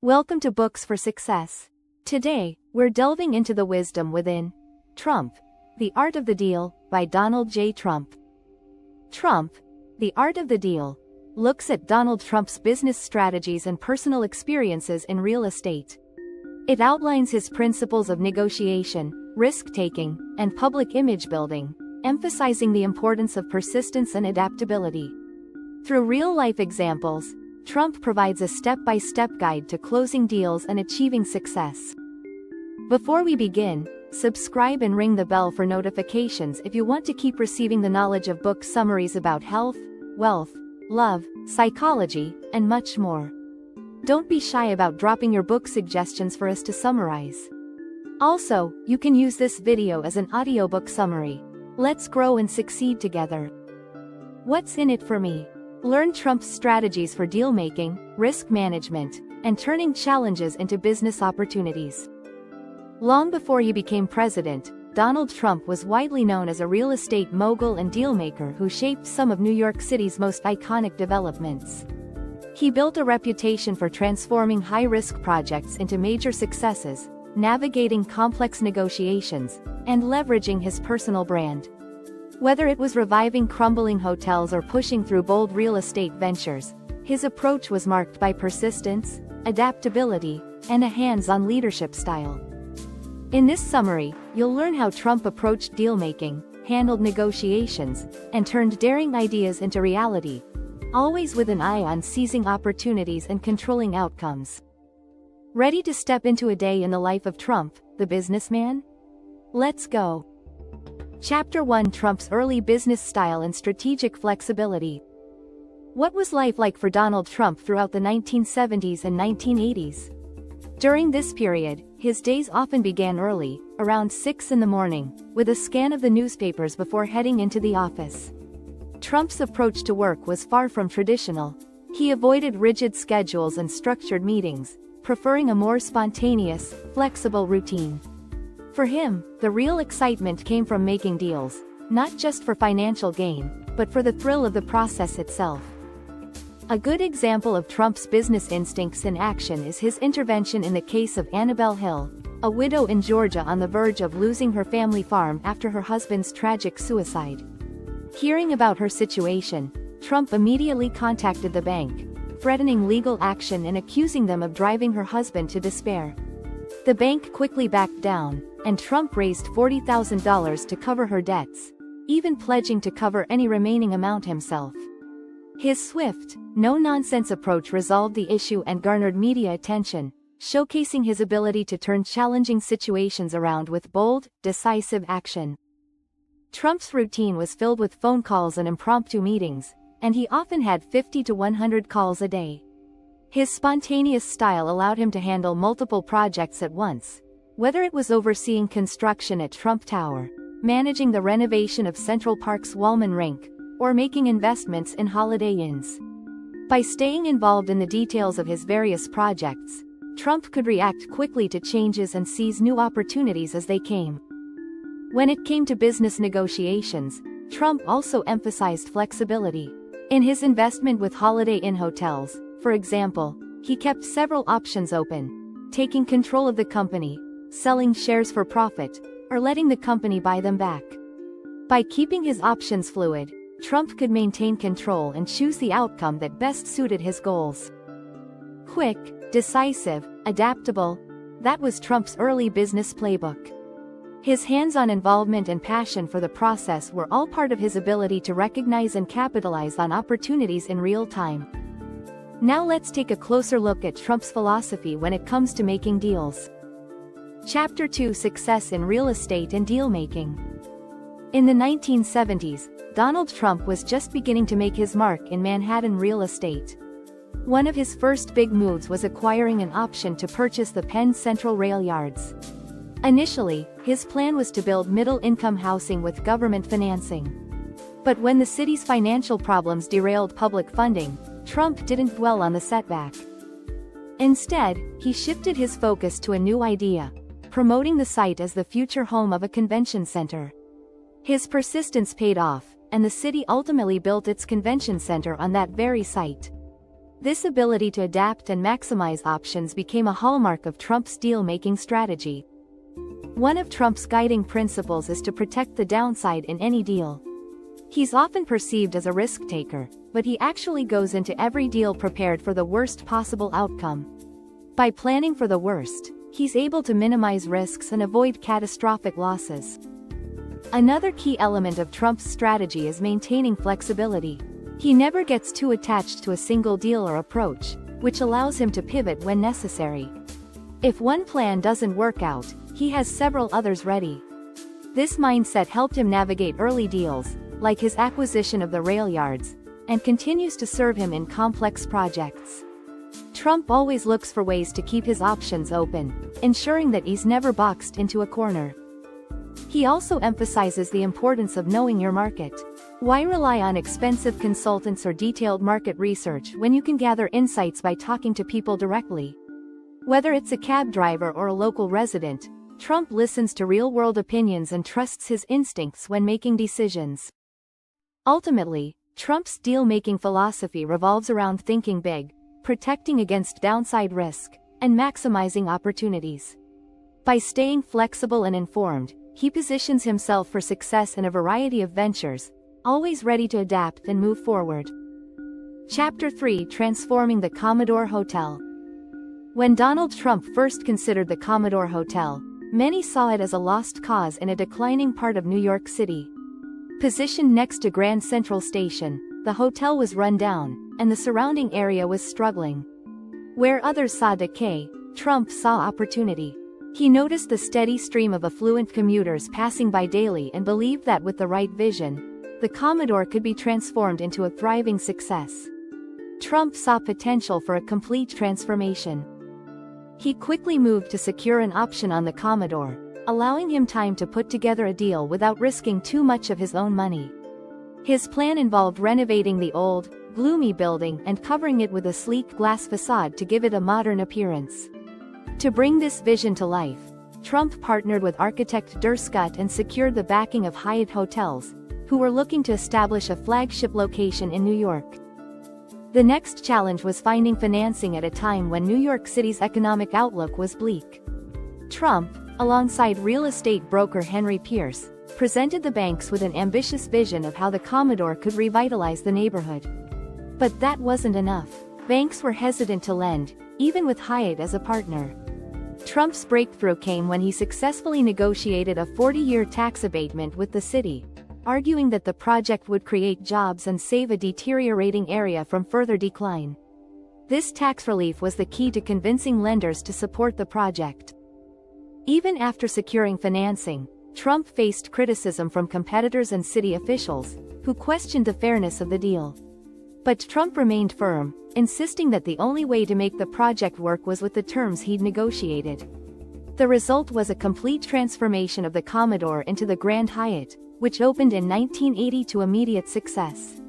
Welcome to Books for Success. Today, we're delving into the wisdom within Trump, The Art of the Deal, by Donald J. Trump. Trump, The Art of the Deal, looks at Donald Trump's business strategies and personal experiences in real estate. It outlines his principles of negotiation, risk-taking, and public image building, emphasizing the importance of persistence and adaptability. Through real-life examples, Trump provides a step-by-step guide to closing deals and achieving success. Before we begin, subscribe and ring the bell for notifications if you want to keep receiving the knowledge of book summaries about health, wealth, love, psychology, and much more. Don't be shy about dropping your book suggestions for us to summarize. Also, you can use this video as an audiobook summary. Let's grow and succeed together. What's in it for me? Learn Trump's strategies for deal-making, risk management, and turning challenges into business opportunities. Long before he became president, Donald Trump was widely known as a real estate mogul and dealmaker who shaped some of New York City's most iconic developments. He built a reputation for transforming high-risk projects into major successes, navigating complex negotiations, and leveraging his personal brand. Whether it was reviving crumbling hotels or pushing through bold real estate ventures, his approach was marked by persistence, adaptability, and a hands-on leadership style. In this summary, you'll learn how Trump approached deal-making, handled negotiations, and turned daring ideas into reality, always with an eye on seizing opportunities and controlling outcomes. Ready to step into a day in the life of Trump, the businessman? Let's go. Chapter 1: Trump's early business style and strategic flexibility. What was life like for Donald Trump throughout the 1970s and 1980s? During this period, his days often began early, around 6 in the morning, with a scan of the newspapers before heading into the office. Trump's approach to work was far from traditional. He avoided rigid schedules and structured meetings, preferring a more spontaneous, flexible routine. For him, the real excitement came from making deals, not just for financial gain, but for the thrill of the process itself. A good example of Trump's business instincts in action is his intervention in the case of Annabelle Hill, a widow in Georgia on the verge of losing her family farm after her husband's tragic suicide. Hearing about her situation, Trump immediately contacted the bank, threatening legal action and accusing them of driving her husband to despair. The bank quickly backed down, and Trump raised $40,000 to cover her debts, even pledging to cover any remaining amount himself. His swift, no-nonsense approach resolved the issue and garnered media attention, showcasing his ability to turn challenging situations around with bold, decisive action. Trump's routine was filled with phone calls and impromptu meetings, and he often had 50 to 100 calls a day. His spontaneous style allowed him to handle multiple projects at once, whether it was overseeing construction at Trump Tower, managing the renovation of Central Park's Wallman Rink, or making investments in Holiday Inns. By staying involved in the details of his various projects, Trump could react quickly to changes and seize new opportunities as they came. When it came to business negotiations, Trump also emphasized flexibility. In his investment with Holiday Inn hotels, for example, he kept several options open: taking control of the company, selling shares for profit, or letting the company buy them back. By keeping his options fluid, Trump could maintain control and choose the outcome that best suited his goals. Quick, decisive, adaptable, that was Trump's early business playbook. His hands-on involvement and passion for the process were all part of his ability to recognize and capitalize on opportunities in real time. Now let's take a closer look at Trump's philosophy when it comes to making deals. Chapter 2: Success in Real Estate and Deal-Making. In the 1970s, Donald Trump was just beginning to make his mark in Manhattan real estate. One of his first big moves was acquiring an option to purchase the Penn Central rail yards. Initially, his plan was to build middle-income housing with government financing. But when the city's financial problems derailed public funding, Trump didn't dwell on the setback. Instead, he shifted his focus to a new idea: promoting the site as the future home of a convention center. His persistence paid off, and the city ultimately built its convention center on that very site. This ability to adapt and maximize options became a hallmark of Trump's deal-making strategy. One of Trump's guiding principles is to protect the downside in any deal. He's often perceived as a risk-taker, but he actually goes into every deal prepared for the worst possible outcome. By planning for the worst, he's able to minimize risks and avoid catastrophic losses. Another key element of Trump's strategy is maintaining flexibility. He never gets too attached to a single deal or approach, which allows him to pivot when necessary. If one plan doesn't work out, he has several others ready. This mindset helped him navigate early deals, like his acquisition of the rail yards, and continues to serve him in complex projects. Trump always looks for ways to keep his options open, ensuring that he's never boxed into a corner. He also emphasizes the importance of knowing your market. Why rely on expensive consultants or detailed market research when you can gather insights by talking to people directly? Whether it's a cab driver or a local resident, Trump listens to real-world opinions and trusts his instincts when making decisions. Ultimately, Trump's deal-making philosophy revolves around thinking big, protecting against downside risk, and maximizing opportunities. By staying flexible and informed, he positions himself for success in a variety of ventures, always ready to adapt and move forward. Chapter 3: Transforming the Commodore Hotel. When Donald Trump first considered the Commodore Hotel, many saw it as a lost cause in a declining part of New York City. Positioned next to Grand Central Station, the hotel was run down, and the surrounding area was struggling. Where others saw decay, Trump saw opportunity. He noticed the steady stream of affluent commuters passing by daily and believed that with the right vision, the Commodore could be transformed into a thriving success. Trump saw potential for a complete transformation. He quickly moved to secure an option on the Commodore, allowing him time to put together a deal without risking too much of his own money. His plan involved renovating the old, gloomy building and covering it with a sleek glass facade to give it a modern appearance. To bring this vision to life, Trump partnered with architect Scott and secured the backing of Hyatt Hotels, who were looking to establish a flagship location in New York. The next challenge was finding financing at a time when New York City's economic outlook was bleak. Trump, alongside real estate broker Henry Pierce, presented the banks with an ambitious vision of how the Commodore could revitalize the neighborhood. But that wasn't enough. Banks were hesitant to lend, even with Hyatt as a partner. Trump's breakthrough came when he successfully negotiated a 40-year tax abatement with the city, arguing that the project would create jobs and save a deteriorating area from further decline. This tax relief was the key to convincing lenders to support the project. Even after securing financing, Trump faced criticism from competitors and city officials, who questioned the fairness of the deal. But Trump remained firm, insisting that the only way to make the project work was with the terms he'd negotiated. The result was a complete transformation of the Commodore into the Grand Hyatt, which opened in 1980 to immediate success.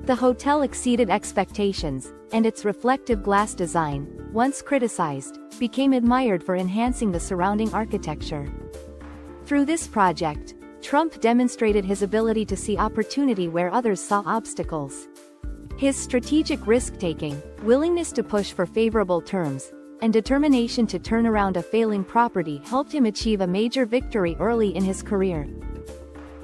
The hotel exceeded expectations, and its reflective glass design, once criticized, became admired for enhancing the surrounding architecture. Through this project, Trump demonstrated his ability to see opportunity where others saw obstacles. His strategic risk-taking, willingness to push for favorable terms, and determination to turn around a failing property helped him achieve a major victory early in his career.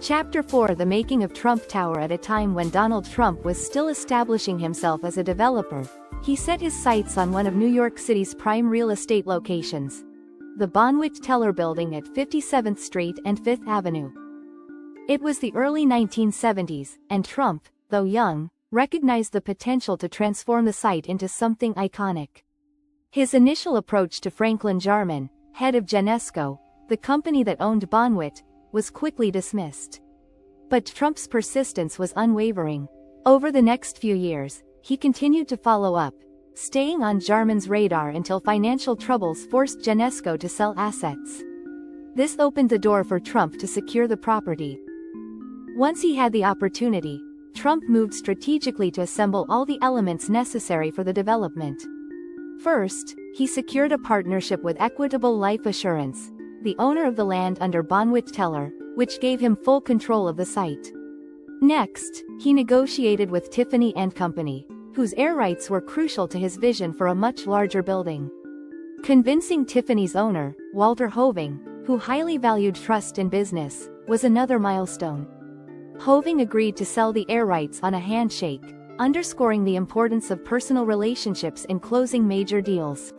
Chapter 4: The Making of Trump Tower. At a time when Donald Trump was still establishing himself as a developer, he set his sights on one of New York City's prime real estate locations, the Bonwit Teller Building at 57th Street and 5th Avenue. It was the early 1970s, and Trump, though young, recognized the potential to transform the site into something iconic. His initial approach to Franklin Jarman, head of Genesco, the company that owned Bonwit, was quickly dismissed. But Trump's persistence was unwavering. Over the next few years, he continued to follow up, staying on Jarman's radar until financial troubles forced Genesco to sell assets. This opened the door for Trump to secure the property. Once he had the opportunity, Trump moved strategically to assemble all the elements necessary for the development. First, he secured a partnership with Equitable Life Assurance, the owner of the land under Bonwit Teller, which gave him full control of the site. Next, he negotiated with Tiffany & Company, whose air rights were crucial to his vision for a much larger building. Convincing Tiffany's owner, Walter Hoving, who highly valued trust in business, was another milestone. Hoving agreed to sell the air rights on a handshake, underscoring the importance of personal relationships in closing major deals.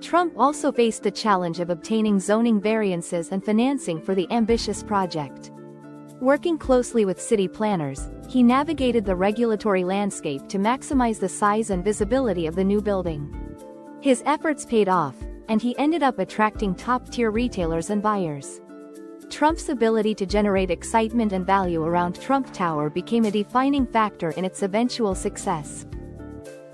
Trump also faced the challenge of obtaining zoning variances and financing for the ambitious project. Working closely with city planners, he navigated the regulatory landscape to maximize the size and visibility of the new building. His efforts paid off, and he ended up attracting top-tier retailers and buyers. Trump's ability to generate excitement and value around Trump Tower became a defining factor in its eventual success.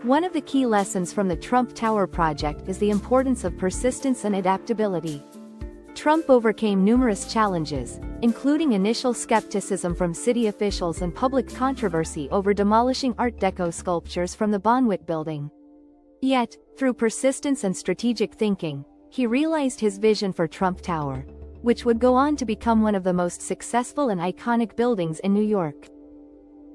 One of the key lessons from the Trump Tower project is the importance of persistence and adaptability. Trump overcame numerous challenges, including initial skepticism from city officials and public controversy over demolishing Art Deco sculptures from the Bonwit building. Yet, through persistence and strategic thinking, he realized his vision for Trump Tower, which would go on to become one of the most successful and iconic buildings in New York.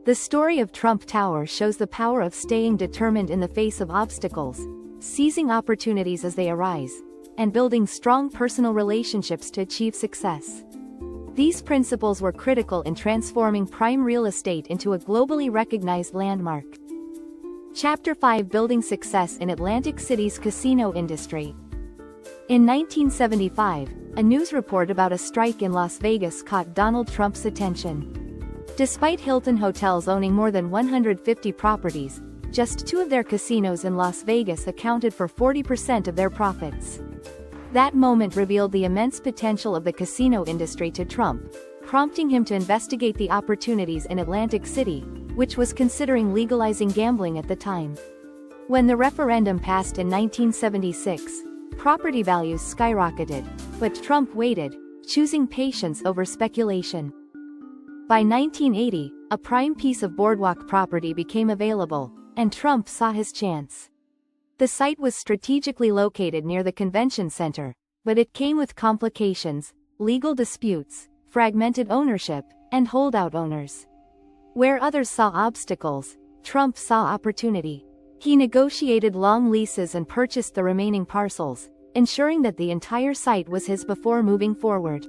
The story of Trump Tower shows the power of staying determined in the face of obstacles, seizing opportunities as they arise, and building strong personal relationships to achieve success. These principles were critical in transforming prime real estate into a globally recognized landmark. Chapter 5: Building Success in Atlantic City's Casino Industry. In 1975, a news report about a strike in Las Vegas caught Donald Trump's attention. Despite Hilton Hotels owning more than 150 properties, just 2 of their casinos in Las Vegas accounted for 40% of their profits. That moment revealed the immense potential of the casino industry to Trump, prompting him to investigate the opportunities in Atlantic City, which was considering legalizing gambling at the time. When the referendum passed in 1976, property values skyrocketed, but Trump waited, choosing patience over speculation. By 1980, a prime piece of boardwalk property became available, and Trump saw his chance. The site was strategically located near the convention center, but it came with complications, legal disputes, fragmented ownership, and holdout owners. Where others saw obstacles, Trump saw opportunity. He negotiated long leases and purchased the remaining parcels, ensuring that the entire site was his before moving forward.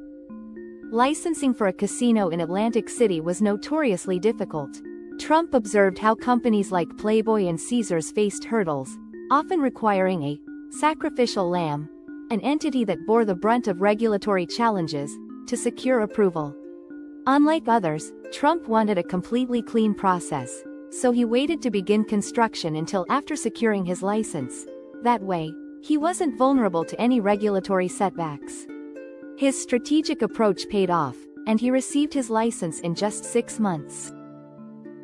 Licensing for a casino in Atlantic City was notoriously difficult. Trump observed how companies like Playboy and Caesars faced hurdles, often requiring a sacrificial lamb, an entity that bore the brunt of regulatory challenges, to secure approval. Unlike others, Trump wanted a completely clean process, so he waited to begin construction until after securing his license. That way, he wasn't vulnerable to any regulatory setbacks. His strategic approach paid off, and he received his license in just 6 months.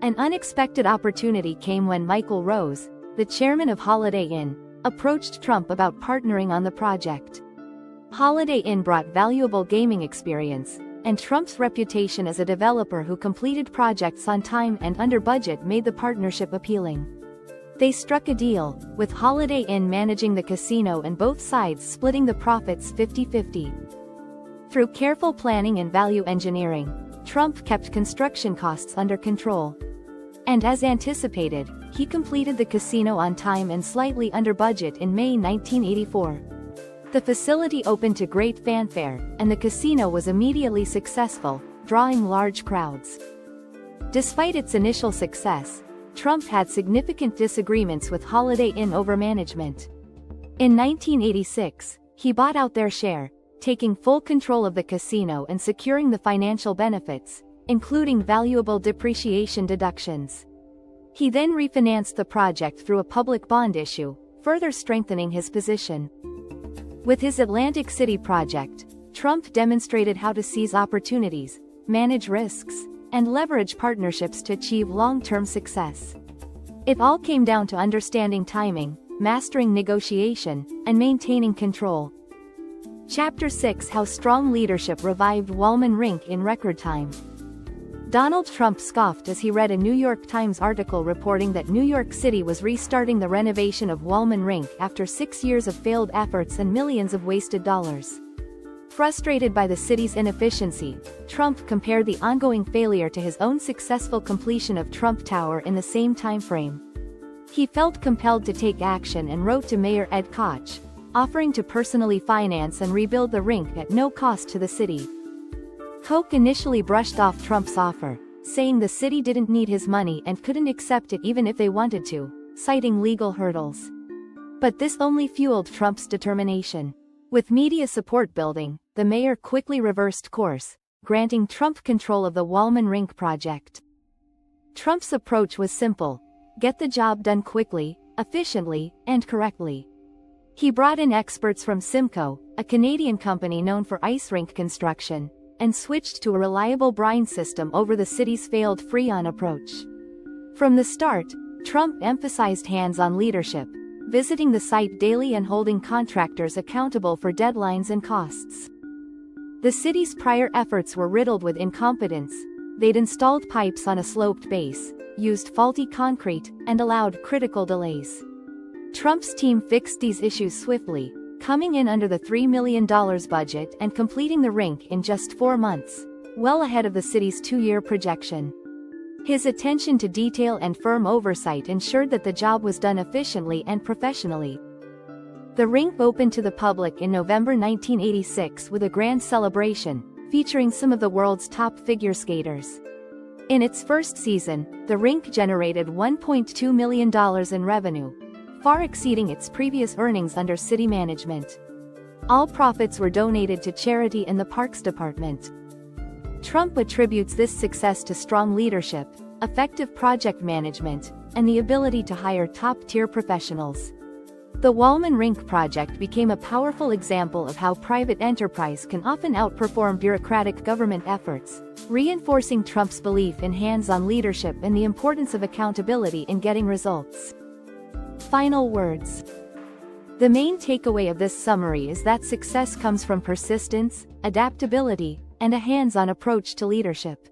An unexpected opportunity came when Michael Rose, the chairman of Holiday Inn, approached Trump about partnering on the project. Holiday Inn brought valuable gaming experience, and Trump's reputation as a developer who completed projects on time and under budget made the partnership appealing. They struck a deal, with Holiday Inn managing the casino and both sides splitting the profits 50-50. Through careful planning and value engineering, Trump kept construction costs under control. And as anticipated, he completed the casino on time and slightly under budget in May 1984. The facility opened to great fanfare, and the casino was immediately successful, drawing large crowds. Despite its initial success, Trump had significant disagreements with Holiday Inn over management. In 1986, he bought out their share, taking full control of the casino and securing the financial benefits, including valuable depreciation deductions. He then refinanced the project through a public bond issue, further strengthening his position. With his Atlantic City project, Trump demonstrated how to seize opportunities, manage risks, and leverage partnerships to achieve long-term success. It all came down to understanding timing, mastering negotiation, and maintaining control. Chapter 6: How Strong Leadership Revived Wollman Rink in Record Time. Donald Trump scoffed as he read a New York Times article reporting that New York City was restarting the renovation of Wollman Rink after 6 years of failed efforts and millions of wasted dollars. Frustrated by the city's inefficiency, Trump compared the ongoing failure to his own successful completion of Trump Tower in the same time frame. He felt compelled to take action and wrote to Mayor Ed Koch, offering to personally finance and rebuild the rink at no cost to the city. Koch initially brushed off Trump's offer, saying the city didn't need his money and couldn't accept it even if they wanted to, citing legal hurdles. But this only fueled Trump's determination. With media support building, the mayor quickly reversed course, granting Trump control of the Wallman Rink project. Trump's approach was simple: get the job done quickly, efficiently, and correctly. He brought in experts from Simcoe, a Canadian company known for ice rink construction, and switched to a reliable brine system over the city's failed Freon approach. From the start, Trump emphasized hands-on leadership, visiting the site daily and holding contractors accountable for deadlines and costs. The city's prior efforts were riddled with incompetence. They'd installed pipes on a sloped base, used faulty concrete, and allowed critical delays. Trump's team fixed these issues swiftly, coming in under the $3 million budget and completing the rink in just 4 months, well ahead of the city's 2-year projection. His attention to detail and firm oversight ensured that the job was done efficiently and professionally. The rink opened to the public in November 1986 with a grand celebration, featuring some of the world's top figure skaters. In its first season, the rink generated $1.2 million in revenue, far exceeding its previous earnings under city management. All profits were donated to charity and the Parks Department. Trump attributes this success to strong leadership, effective project management, and the ability to hire top-tier professionals. The Wallman Rink project became a powerful example of how private enterprise can often outperform bureaucratic government efforts, reinforcing Trump's belief in hands-on leadership and the importance of accountability in getting results. Final words. The main takeaway of this summary is that success comes from persistence, adaptability, and a hands-on approach to leadership.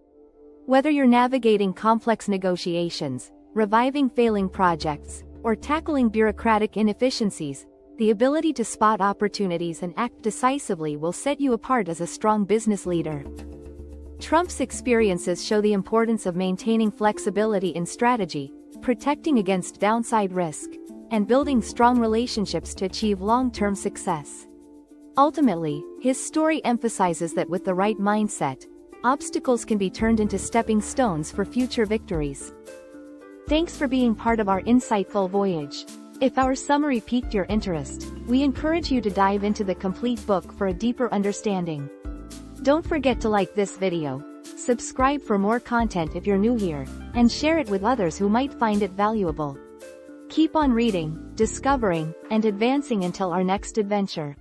Whether you're navigating complex negotiations, reviving failing projects, or tackling bureaucratic inefficiencies, the ability to spot opportunities and act decisively will set you apart as a strong business leader. Trump's experiences show the importance of maintaining flexibility in strategy, protecting against downside risk, and building strong relationships to achieve long-term success. Ultimately, his story emphasizes that with the right mindset, obstacles can be turned into stepping stones for future victories. Thanks for being part of our insightful voyage. If our summary piqued your interest, we encourage you to dive into the complete book for a deeper understanding. Don't forget to like this video, subscribe for more content if you're new here, and share it with others who might find it valuable. Keep on reading, discovering, and advancing until our next adventure.